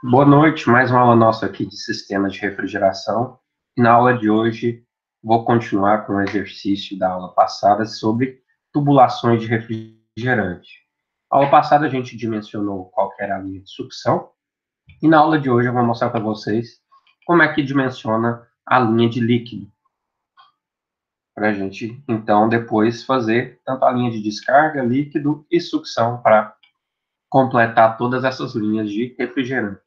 Boa noite, mais uma aula nossa aqui de sistema de refrigeração. E na aula de hoje, vou continuar com o exercício da aula passada sobre tubulações de refrigerante. Na aula passada, a gente dimensionou qual que era a linha de sucção, e na aula de hoje eu vou mostrar para vocês como é que dimensiona a linha de líquido, para a gente, então, depois fazer tanto a linha de descarga, líquido e sucção para completar todas essas linhas de refrigerante.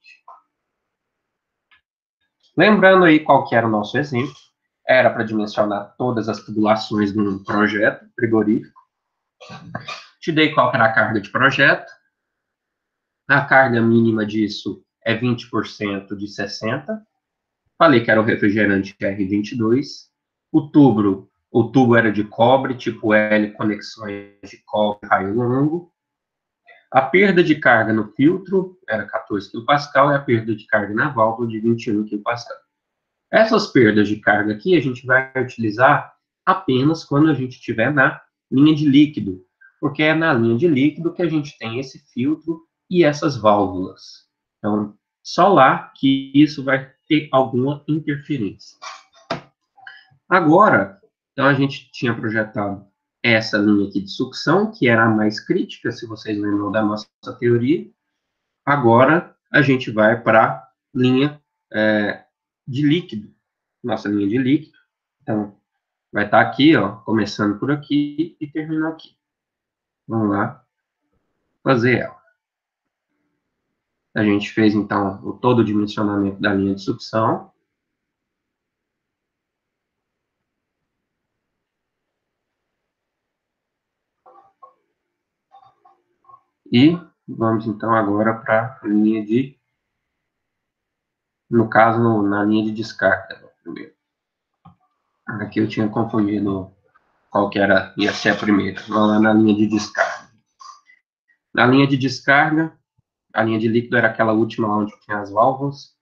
Lembrando aí qual que era o nosso exemplo, era para dimensionar todas as tubulações de um projeto frigorífico. Te dei qual era a carga de projeto. A carga mínima disso é 20% de 60. Falei que era o refrigerante R22. O tubo era de cobre, tipo L, conexões de cobre, raio longo. A perda de carga no filtro era 14 kPa e a perda de carga na válvula de 21 kPa. Essas perdas de carga aqui a gente vai utilizar apenas quando a gente estiver na linha de líquido, porque é na linha de líquido que a gente tem esse filtro e essas válvulas. Então, só lá que isso vai ter alguma interferência. Agora, então a gente tinha projetado essa linha aqui de sucção, que era a mais crítica, se vocês lembram da nossa teoria. Agora, a gente vai para a linha de líquido. Nossa linha de líquido. Então, vai estar aqui, ó, começando por aqui e terminando aqui. Vamos lá fazer ela. A gente fez, então, todo o dimensionamento da linha de sucção. E vamos, então, agora para a linha de... No caso, na linha de descarga, né, primeiro. Aqui eu tinha confundido qual que era, ia ser a primeira. Vamos lá na linha de descarga. Na linha de descarga, a linha de líquido era aquela última lá onde tinha as válvulas.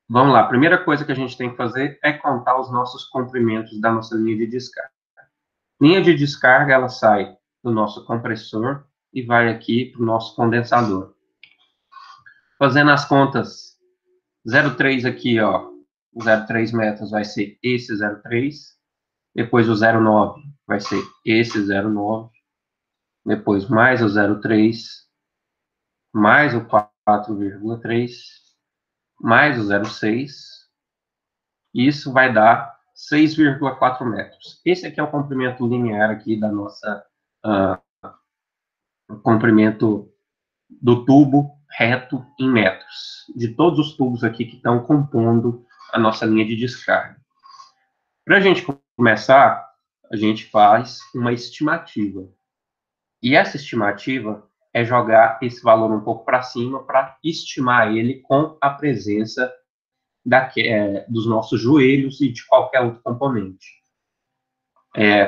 Vamos lá, a primeira coisa que a gente tem que fazer é contar os nossos comprimentos da nossa linha de descarga. Linha de descarga, ela sai do nosso compressor e vai aqui para o nosso condensador. Fazendo as contas, 0,3 aqui, ó, 0,3 metros vai ser esse 0,3, depois o 0,9 vai ser esse 0,9, depois mais o 0,3, mais o 4,3, mais o 0,6, isso vai dar 6,4 metros. Esse aqui é o comprimento linear aqui da nossa comprimento do tubo reto em metros, de todos os tubos aqui que estão compondo a nossa linha de descarga. Para a gente começar, a gente faz uma estimativa. E essa estimativa é jogar esse valor um pouco para cima para estimar ele com a presença dos nossos joelhos e de qualquer outro componente.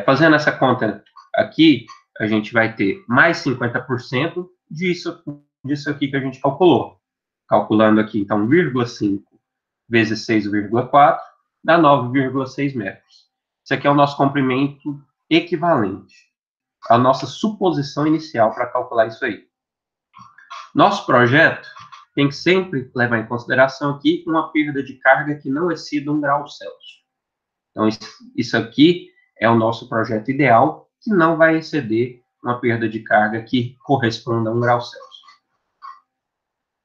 Fazendo essa conta aqui, a gente vai ter mais 50% disso aqui que a gente calculou. Calculando aqui, então, 1,5 vezes 6,4 dá 9,6 metros. Isso aqui é o nosso comprimento equivalente, a nossa suposição inicial para calcular isso aí. Nosso projeto tem que sempre levar em consideração aqui uma perda de carga que não exceda 1 grau Celsius. Então, isso aqui é o nosso projeto ideal, que não vai exceder uma perda de carga que corresponda a 1 grau Celsius.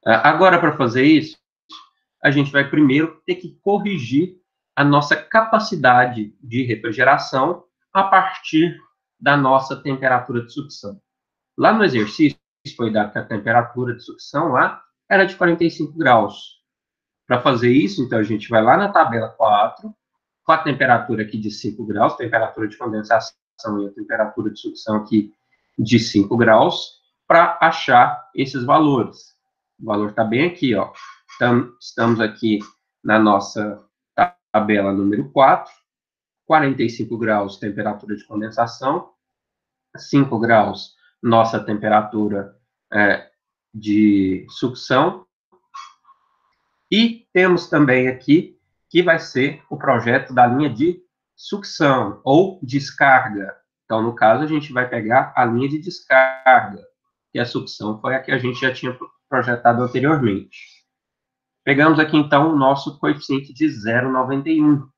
Agora, para fazer isso, a gente vai primeiro ter que corrigir a nossa capacidade de refrigeração a partir da nossa temperatura de sucção. Lá no exercício, foi dado que a temperatura de sucção lá era de 45 graus. Para fazer isso, então, a gente vai lá na tabela 4, com a temperatura aqui de 5 graus, temperatura de condensação e a temperatura de sucção aqui de 5 graus, para achar esses valores. O valor está bem aqui, ó. Estamos aqui na nossa tabela número 4, 45 graus, temperatura de condensação, 5 graus, nossa temperatura de sucção, e temos também aqui que vai ser o projeto da linha de sucção ou descarga. Então, no caso, a gente vai pegar a linha de descarga, que a sucção foi a que a gente já tinha projetado anteriormente. Pegamos aqui, então, o nosso coeficiente de 0,91.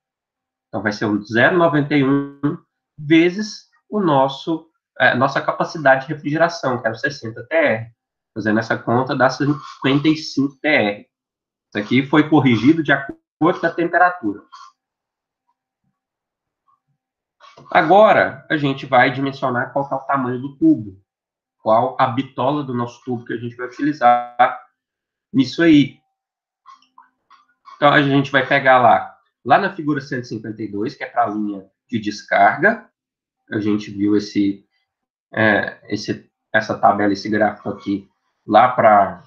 Então, vai ser o 0,91 vezes nossa capacidade de refrigeração, que era 60 TR. Fazendo essa conta, dá 55 TR. Isso aqui foi corrigido de acordo com a temperatura. Agora, a gente vai dimensionar qual é o tamanho do tubo, qual a bitola do nosso tubo que a gente vai utilizar nisso aí. Então, a gente vai pegar lá na figura 152, que é para a linha de descarga. A gente viu essa tabela, esse gráfico aqui, lá para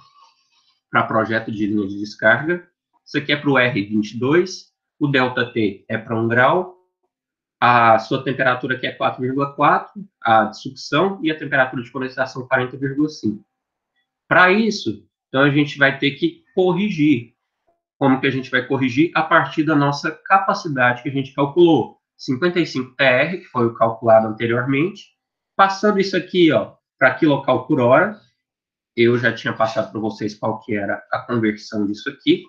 projeto de linha de descarga. Isso aqui é para o R22, o ΔT é para 1 grau, a sua temperatura aqui é 4,4, a de sucção, e a temperatura de condensação 40,5. Para isso, então a gente vai ter que corrigir. Como que a gente vai corrigir? A partir da nossa capacidade que a gente calculou. 55 TR, que foi o calculado anteriormente. Passando isso aqui para kcal por hora, eu já tinha passado para vocês qual que era a conversão disso aqui,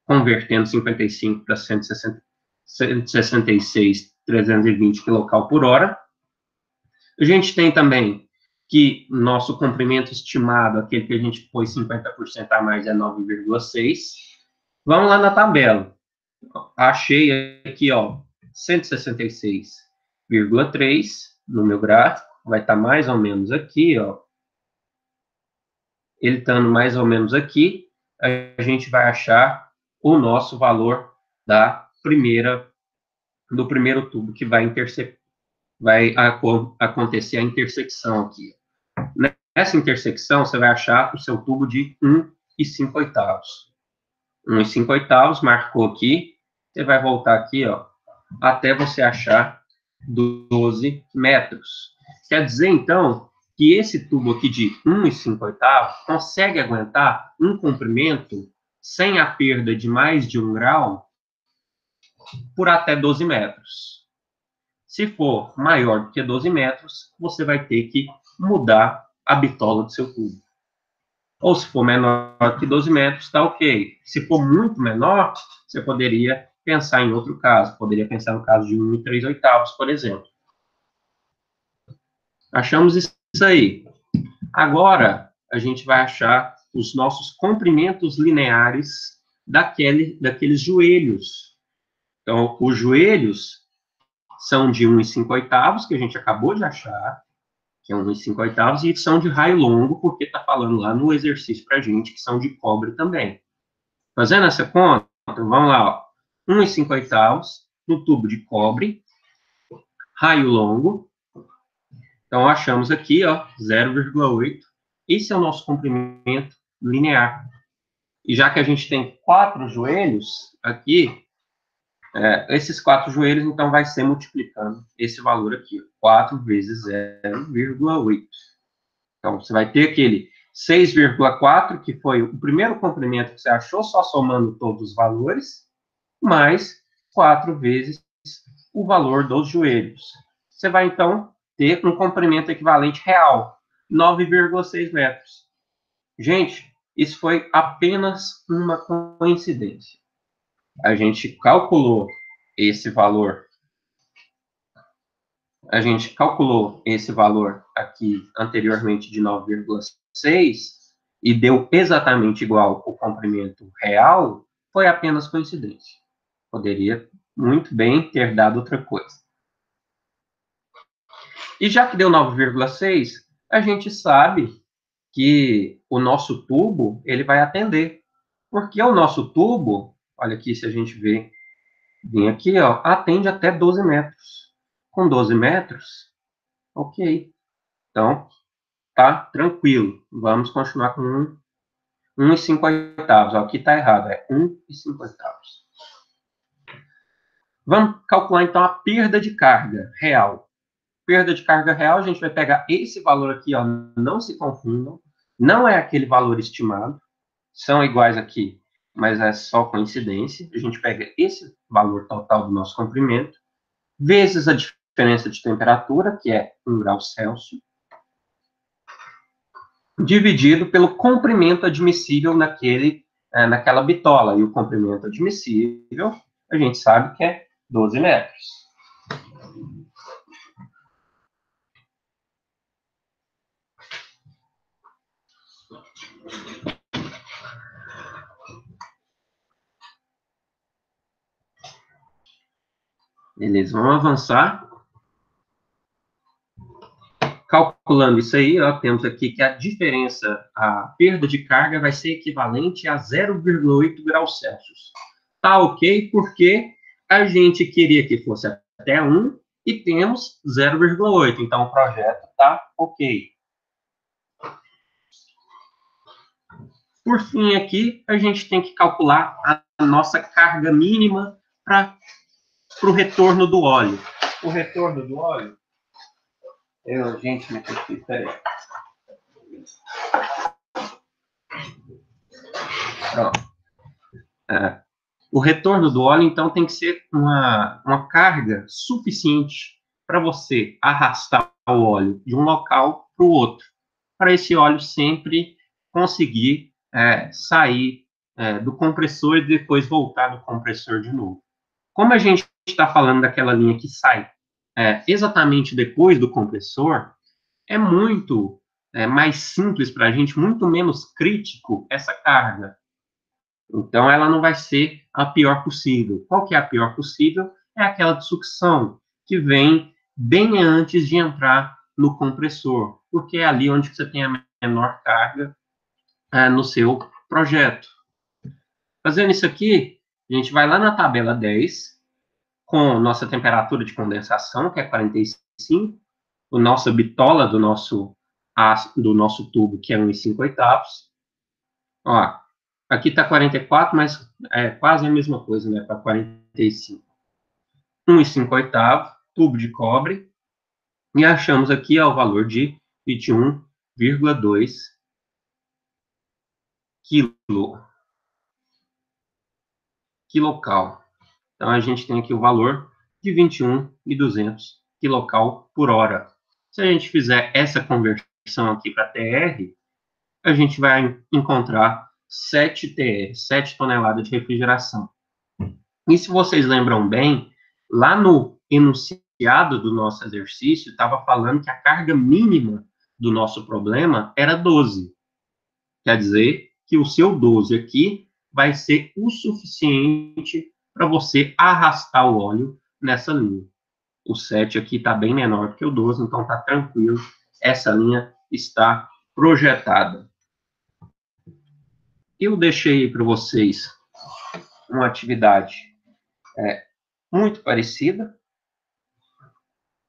convertendo 55 para 166,320 kcal por hora. A gente tem também que nosso comprimento estimado, aquele que a gente pôs 50% a mais, é 9,6. Vamos lá na tabela. Achei aqui, 166,3 no meu gráfico. Vai estar mais ou menos aqui, Ele estando mais ou menos aqui, a gente vai achar o nosso valor do primeiro tubo que vai acontecer a intersecção aqui. Nessa intersecção, você vai achar o seu tubo de 1,5. 1,5, marcou aqui. Você vai voltar aqui, até você achar 12 metros. Quer dizer, então, que esse tubo aqui de 1,5 consegue aguentar um comprimento sem a perda de mais de 1 grau por até 12 metros. Se for maior do que 12 metros, você vai ter que mudar a bitola do seu tubo. Ou se for menor que 12 metros, está ok. Se for muito menor, você poderia pensar em outro caso. Poderia pensar no caso de 1,3, por exemplo. Achamos isso aí. Agora, a gente vai achar os nossos comprimentos lineares daqueles joelhos. Então, os joelhos são de 1,5, que a gente acabou de achar, que é 1,5, e são de raio longo, porque está falando lá no exercício para a gente que são de cobre também. Fazendo essa conta, vamos lá, 1,5 no tubo de cobre, raio longo. Então, achamos aqui, 0,8. Esse é o nosso comprimento linear. E já que a gente tem 4 joelhos aqui, esses 4 joelhos, então, vai ser multiplicando esse valor aqui, 4 vezes 0,8. Então, você vai ter aquele 6,4, que foi o primeiro comprimento que você achou, só somando todos os valores, mais 4 vezes o valor dos joelhos. Você vai, então, ter um comprimento equivalente real, 9,6 metros. Gente, isso foi apenas uma coincidência. A gente calculou esse valor aqui anteriormente de 9,6 e deu exatamente igual o comprimento real, foi apenas coincidência. Poderia muito bem ter dado outra coisa. E já que deu 9,6, a gente sabe que o nosso tubo ele vai atender. Porque o nosso tubo, olha aqui, se a gente vir aqui, atende até 12 metros. Com 12 metros, ok. Então, tá tranquilo. Vamos continuar com 1,5. Aqui está errado, é 1,5. Vamos calcular, então, a perda de carga real. Perda de carga real, a gente vai pegar esse valor aqui, não se confundam, não é aquele valor estimado, são iguais aqui, mas é só coincidência. A gente pega esse valor total do nosso comprimento, vezes a diferença de temperatura, que é 1 grau Celsius, dividido pelo comprimento admissível naquele naquela bitola, e o comprimento admissível, a gente sabe que é 12 metros. Beleza, vamos avançar. Calculando isso aí, ó, temos aqui que a diferença, a perda de carga vai ser equivalente a 0,8 graus Celsius. Tá ok, porque a gente queria que fosse até 1 e temos 0,8, então o projeto tá ok. Por fim, aqui, a gente tem que calcular a nossa carga mínima para o retorno do óleo. O retorno do óleo, gente, me aqui, peraí. Pronto. O retorno do óleo, então, tem que ser uma carga suficiente para você arrastar o óleo de um local para o outro, para esse óleo sempre conseguir sair do compressor e depois voltar do compressor de novo. Como a gente está falando daquela linha que sai exatamente depois do compressor, é muito mais simples para a gente, muito menos crítico essa carga. Então, ela não vai ser a pior possível. Qual que é a pior possível? É aquela de sucção, que vem bem antes de entrar no compressor, porque é ali onde você tem a menor carga no seu projeto. Fazendo isso aqui, a gente vai lá na tabela 10, com nossa temperatura de condensação, que é 45, a nossa bitola do nosso tubo, que é 1,5. Ó, aqui está 44, mas é quase a mesma coisa, né? Para 45. 1,5, tubo de cobre. E achamos aqui ó, o valor de 21,2 quilocal. Então, a gente tem aqui o valor de 21.200 quilocal por hora. Se a gente fizer essa conversão aqui para TR, a gente vai encontrar 7 TR, 7 toneladas de refrigeração. E se vocês lembram bem, lá no enunciado do nosso exercício, estava falando que a carga mínima do nosso problema era 12. Quer dizer que o seu 12 aqui vai ser o suficiente para você arrastar o óleo nessa linha. O 7 aqui está bem menor que o 12, então está tranquilo. Essa linha está projetada. Eu deixei para vocês uma atividade muito parecida,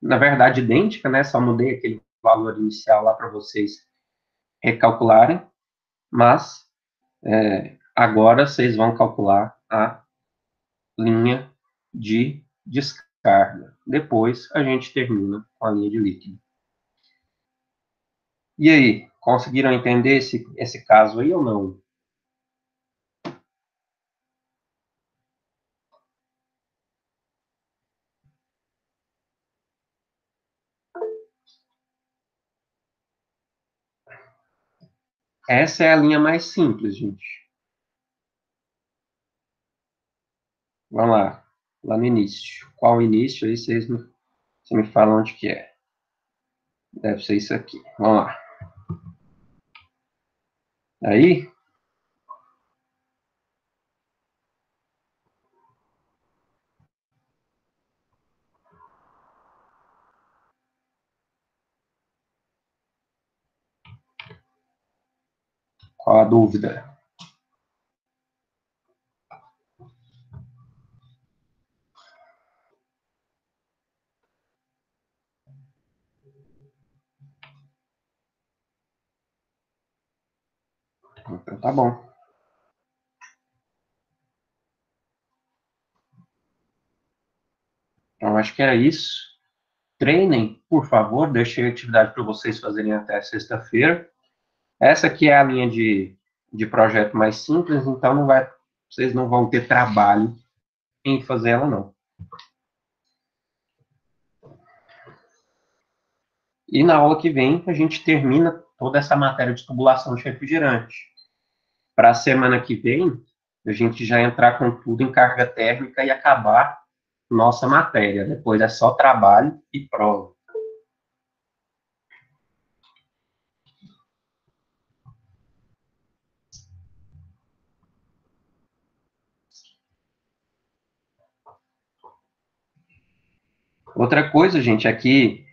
na verdade idêntica, né? Só mudei aquele valor inicial lá para vocês recalcularem, mas agora vocês vão calcular a linha de descarga. Depois a gente termina com a linha de líquido. E aí, conseguiram entender esse caso aí ou não? Essa é a linha mais simples, gente. Vamos lá no início. Qual o início? Aí vocês me falam onde que é. Deve ser isso aqui. Vamos lá. Aí, qual a dúvida? Então, tá bom. Então, acho que era isso. Treinem, por favor. Deixei a atividade para vocês fazerem até sexta-feira. Essa aqui é a linha de projeto mais simples, então vocês não vão ter trabalho em fazer ela, não. E na aula que vem, a gente termina toda essa matéria de tubulação de refrigerante. para a semana que vem, a gente já entrar com tudo em carga térmica e acabar nossa matéria. Depois é só trabalho e prova. Outra coisa, gente, é que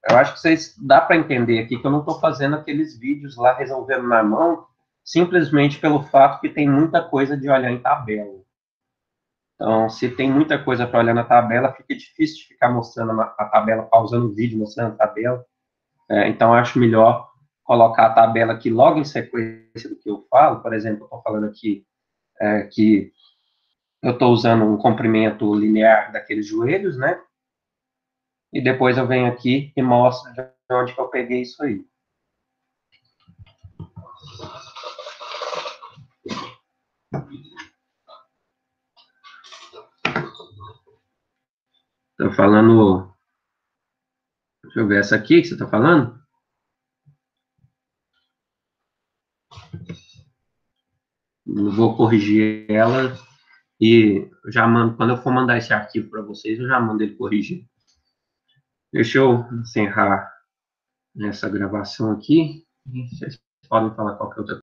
eu acho que vocês dá para entender aqui que eu não estou fazendo aqueles vídeos lá resolvendo na mão, simplesmente pelo fato que tem muita coisa de olhar em tabela. Então, se tem muita coisa para olhar na tabela, fica difícil de ficar mostrando a tabela, pausando o vídeo, mostrando a tabela. Então, eu acho melhor colocar a tabela aqui logo em sequência do que eu falo. Por exemplo, eu estou falando aqui que eu estou usando um comprimento linear daqueles joelhos, né? E depois eu venho aqui e mostro de onde que eu peguei isso aí. Estou falando... Deixa eu ver essa aqui que você está falando. Eu vou corrigir ela e já mando. Quando eu for mandar esse arquivo para vocês, eu já mando ele corrigir. Deixa eu encerrar essa gravação aqui. Vocês podem falar qualquer outra